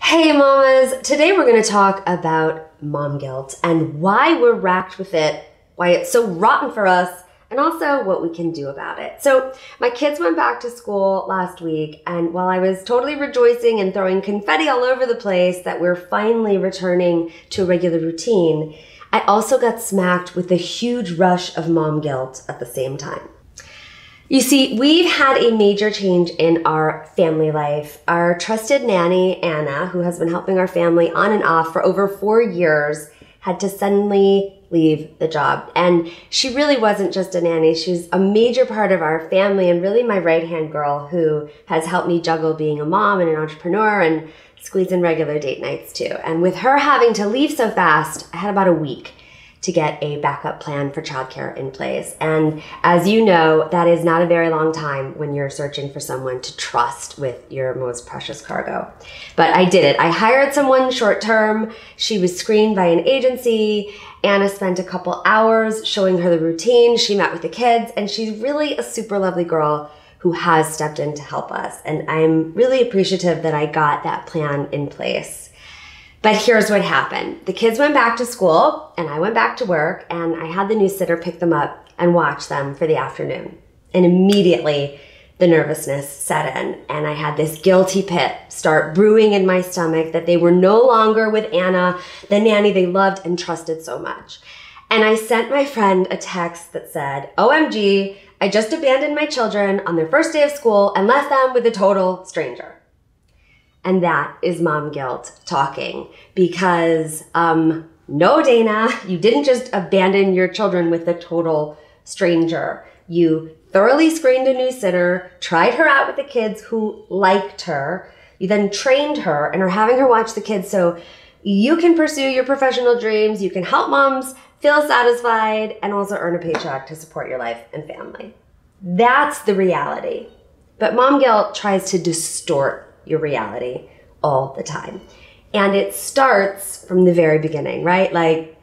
Hey mamas, today we're going to talk about mom guilt and why we're racked with it, why it's so rotten for us, and also what we can do about it. So my kids went back to school last week, and while I was totally rejoicing and throwing confetti all over the place that we're finally returning to a regular routine, I also got smacked with a huge rush of mom guilt at the same time. You see, we've had a major change in our family life. Our trusted nanny, Anna, who has been helping our family on and off for over 4 years, had to suddenly leave the job. And she really wasn't just a nanny. She's a major part of our family and really my right-hand girl who has helped me juggle being a mom and an entrepreneur and squeeze in regular date nights too. And with her having to leave so fast, I had about a week to get a backup plan for childcare in place. And as you know, that is not a very long time when you're searching for someone to trust with your most precious cargo. But I did it. I hired someone short term. She was screened by an agency. Anna spent a couple hours showing her the routine. She met with the kids, and she's really a super lovely girl who has stepped in to help us. And I'm really appreciative that I got that plan in place. But here's what happened. The kids went back to school and I went back to work, and I had the new sitter pick them up and watch them for the afternoon. And immediately the nervousness set in, and I had this guilty pit start brewing in my stomach that they were no longer with Anna, the nanny they loved and trusted so much. And I sent my friend a text that said, OMG, I just abandoned my children on their first day of school and left them with a total stranger. And that is mom guilt talking, because no, Dana, you didn't just abandon your children with a total stranger. You thoroughly screened a new sitter, tried her out with the kids who liked her. You then trained her and are having her watch the kids so you can pursue your professional dreams. You can help moms feel satisfied and also earn a paycheck to support your life and family. That's the reality. But mom guilt tries to distort your reality all the time. And it starts from the very beginning, right? Like,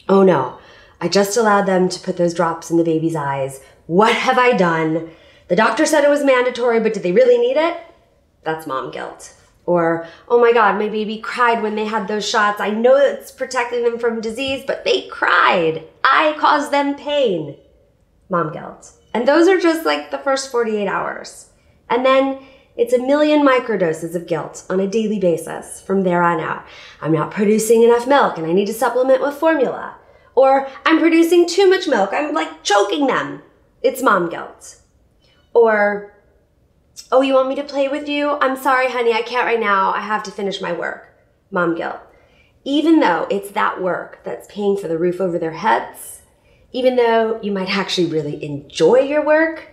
oh no, I just allowed them to put those drops in the baby's eyes. What have I done? The doctor said it was mandatory, but did they really need it? That's mom guilt. Or, oh my God, my baby cried when they had those shots. I know it's protecting them from disease, but they cried. I caused them pain. Mom guilt. And those are just like the first 48 hours. And then it's a million microdoses of guilt on a daily basis from there on out. I'm not producing enough milk and I need to supplement with formula. Or I'm producing too much milk. I'm like choking them. It's mom guilt. Or, oh, you want me to play with you? I'm sorry, honey, I can't right now. I have to finish my work. Mom guilt. Even though it's that work that's paying for the roof over their heads, even though you might actually really enjoy your work,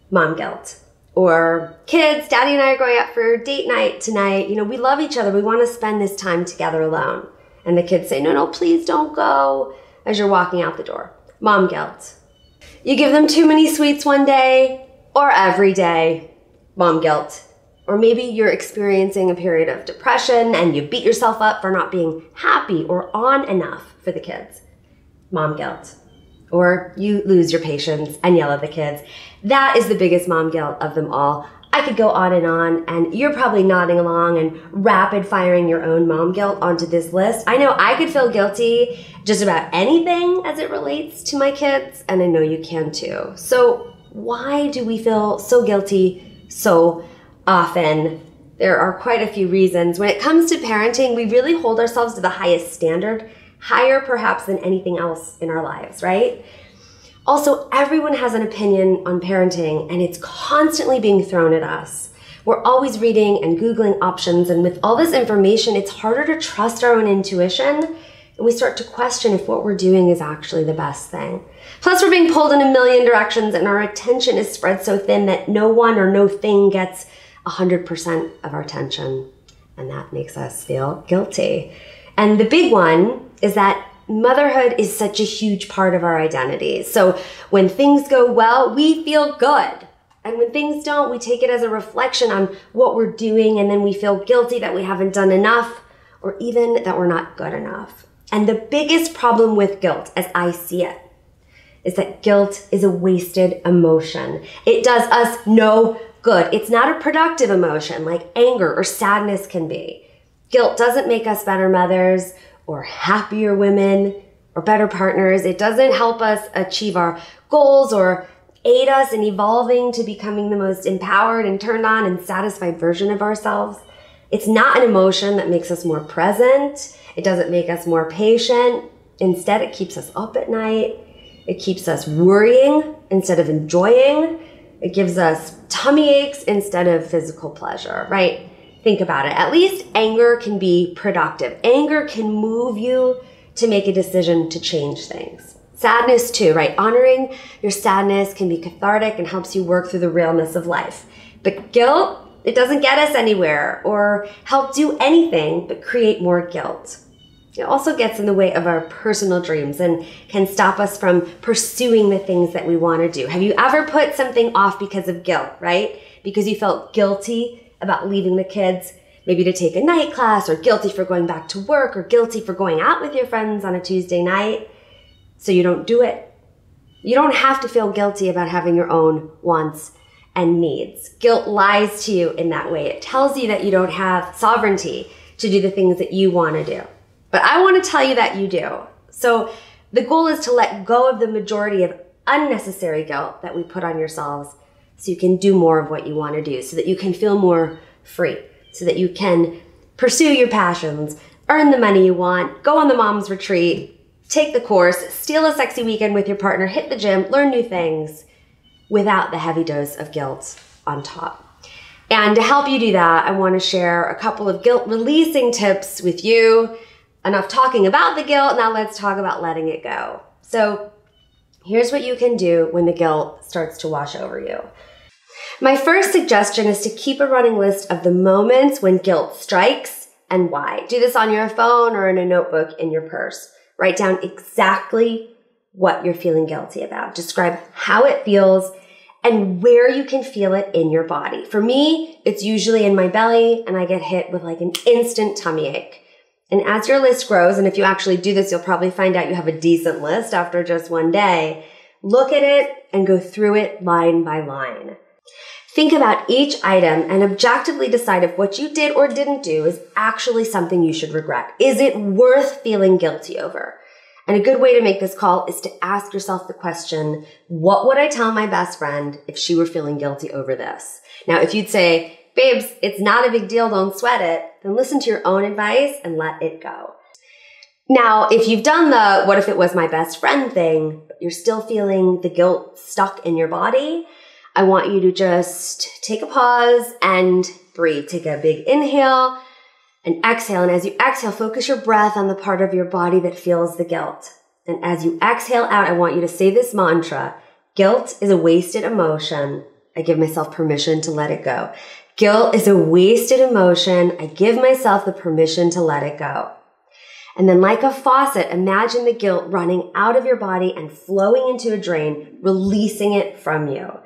mom guilt. Or, kids, daddy and I are going out for date night tonight. You know, we love each other. We want to spend this time together alone. And the kids say, no, no, please don't go, as you're walking out the door. Mom guilt. You give them too many sweets one day or every day. Mom guilt. Or maybe you're experiencing a period of depression and you beat yourself up for not being happy or on enough for the kids. Mom guilt. Or you lose your patience and yell at the kids. That is the biggest mom guilt of them all. I could go on, and you're probably nodding along and rapid firing your own mom guilt onto this list. I know I could feel guilty just about anything as it relates to my kids, and I know you can too. So why do we feel so guilty so often? There are quite a few reasons. When it comes to parenting, we really hold ourselves to the highest standard, higher perhaps than anything else in our lives, right? Also, everyone has an opinion on parenting, and it's constantly being thrown at us. We're always reading and Googling options, and with all this information, it's harder to trust our own intuition, and we start to question if what we're doing is actually the best thing. Plus, we're being pulled in a million directions, and our attention is spread so thin that no one or no thing gets 100% of our attention, and that makes us feel guilty. And the big one is that motherhood is such a huge part of our identity. So when things go well, we feel good. And when things don't, we take it as a reflection on what we're doing, and then we feel guilty that we haven't done enough, or even that we're not good enough. And the biggest problem with guilt, as I see it, is that guilt is a wasted emotion. It does us no good. It's not a productive emotion like anger or sadness can be. Guilt doesn't make us better mothers or happier women or better partners. It doesn't help us achieve our goals or aid us in evolving to becoming the most empowered and turned on and satisfied version of ourselves. It's not an emotion that makes us more present. It doesn't make us more patient. Instead, it keeps us up at night. It keeps us worrying instead of enjoying. It gives us tummy aches instead of physical pleasure, right? Think about it. At least anger can be productive. Anger can move you to make a decision to change things. Sadness too, right? Honoring your sadness can be cathartic and helps you work through the realness of life. But guilt, it doesn't get us anywhere or help do anything but create more guilt. It also gets in the way of our personal dreams and can stop us from pursuing the things that we want to do. Have you ever put something off because of guilt, right? Because you felt guilty about leaving the kids, maybe to take a night class, or guilty for going back to work, or guilty for going out with your friends on a Tuesday night, so you don't do it. You don't have to feel guilty about having your own wants and needs. Guilt lies to you in that way. It tells you that you don't have sovereignty to do the things that you want to do. But I want to tell you that you do. So the goal is to let go of the majority of unnecessary guilt that we put on yourselves so you can do more of what you want to do, so that you can feel more free, so that you can pursue your passions, earn the money you want, go on the mom's retreat, take the course, steal a sexy weekend with your partner, hit the gym, learn new things without the heavy dose of guilt on top. And to help you do that, I want to share a couple of guilt releasing tips with you. Enough talking about the guilt, now let's talk about letting it go. So here's what you can do when the guilt starts to wash over you. My first suggestion is to keep a running list of the moments when guilt strikes and why. Do this on your phone or in a notebook in your purse. Write down exactly what you're feeling guilty about. Describe how it feels and where you can feel it in your body. For me, it's usually in my belly and I get hit with like an instant tummy ache. And as your list grows, and if you actually do this, you'll probably find out you have a decent list after just one day. Look at it and go through it line by line. Think about each item and objectively decide if what you did or didn't do is actually something you should regret. Is it worth feeling guilty over? And a good way to make this call is to ask yourself the question, what would I tell my best friend if she were feeling guilty over this? Now, if you'd say, babes, it's not a big deal, don't sweat it, then listen to your own advice and let it go. Now, if you've done the what if it was my best friend thing, but you're still feeling the guilt stuck in your body, I want you to just take a pause and breathe. Take a big inhale and exhale. And as you exhale, focus your breath on the part of your body that feels the guilt. And as you exhale out, I want you to say this mantra: guilt is a wasted emotion. I give myself permission to let it go. Guilt is a wasted emotion. I give myself the permission to let it go. And then like a faucet, imagine the guilt running out of your body and flowing into a drain, releasing it from you.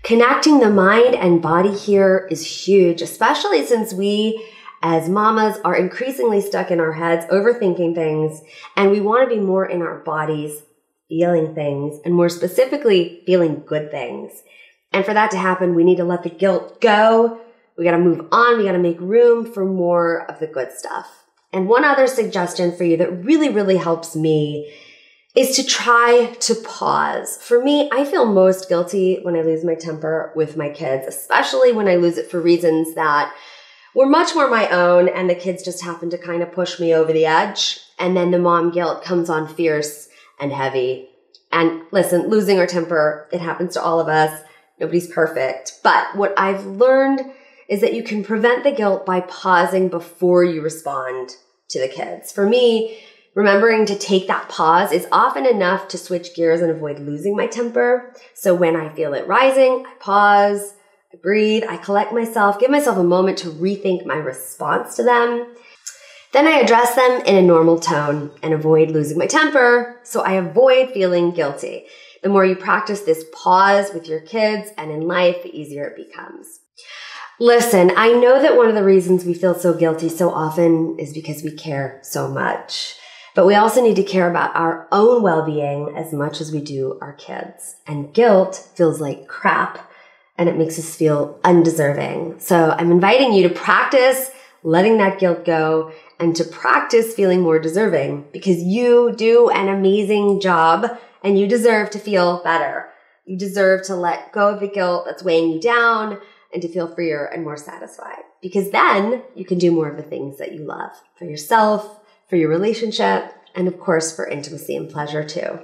Connecting the mind and body here is huge, especially since we as mamas are increasingly stuck in our heads, overthinking things, and we want to be more in our bodies, feeling things, and more specifically, feeling good things. And for that to happen, we need to let the guilt go. We got to move on. We got to make room for more of the good stuff. And one other suggestion for you that really, really helps me is to try to pause. For me, I feel most guilty when I lose my temper with my kids, especially when I lose it for reasons that were much more my own and the kids just happen to kind of push me over the edge. And then the mom guilt comes on fierce and heavy. And listen, losing our temper, it happens to all of us. Nobody's perfect. But what I've learned is that you can prevent the guilt by pausing before you respond to the kids. For me, remembering to take that pause is often enough to switch gears and avoid losing my temper. So when I feel it rising, I pause, I breathe, I collect myself, give myself a moment to rethink my response to them. Then I address them in a normal tone and avoid losing my temper, so I avoid feeling guilty. The more you practice this pause with your kids and in life, the easier it becomes. Listen, I know that one of the reasons we feel so guilty so often is because we care so much. But we also need to care about our own well-being as much as we do our kids. And guilt feels like crap, and it makes us feel undeserving. So I'm inviting you to practice letting that guilt go, and to practice feeling more deserving because you do an amazing job and you deserve to feel better. You deserve to let go of the guilt that's weighing you down and to feel freer and more satisfied because then you can do more of the things that you love for yourself, for your relationship, and of course for intimacy and pleasure too.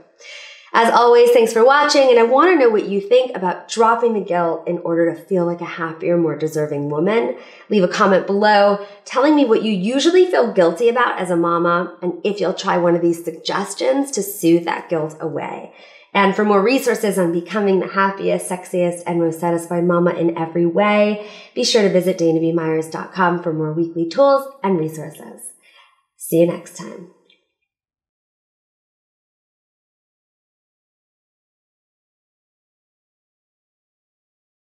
As always, thanks for watching, and I want to know what you think about dropping the guilt in order to feel like a happier, more deserving woman. Leave a comment below telling me what you usually feel guilty about as a mama and if you'll try one of these suggestions to soothe that guilt away. And for more resources on becoming the happiest, sexiest, and most satisfied mama in every way, be sure to visit danabmyers.com for more weekly tools and resources. See you next time.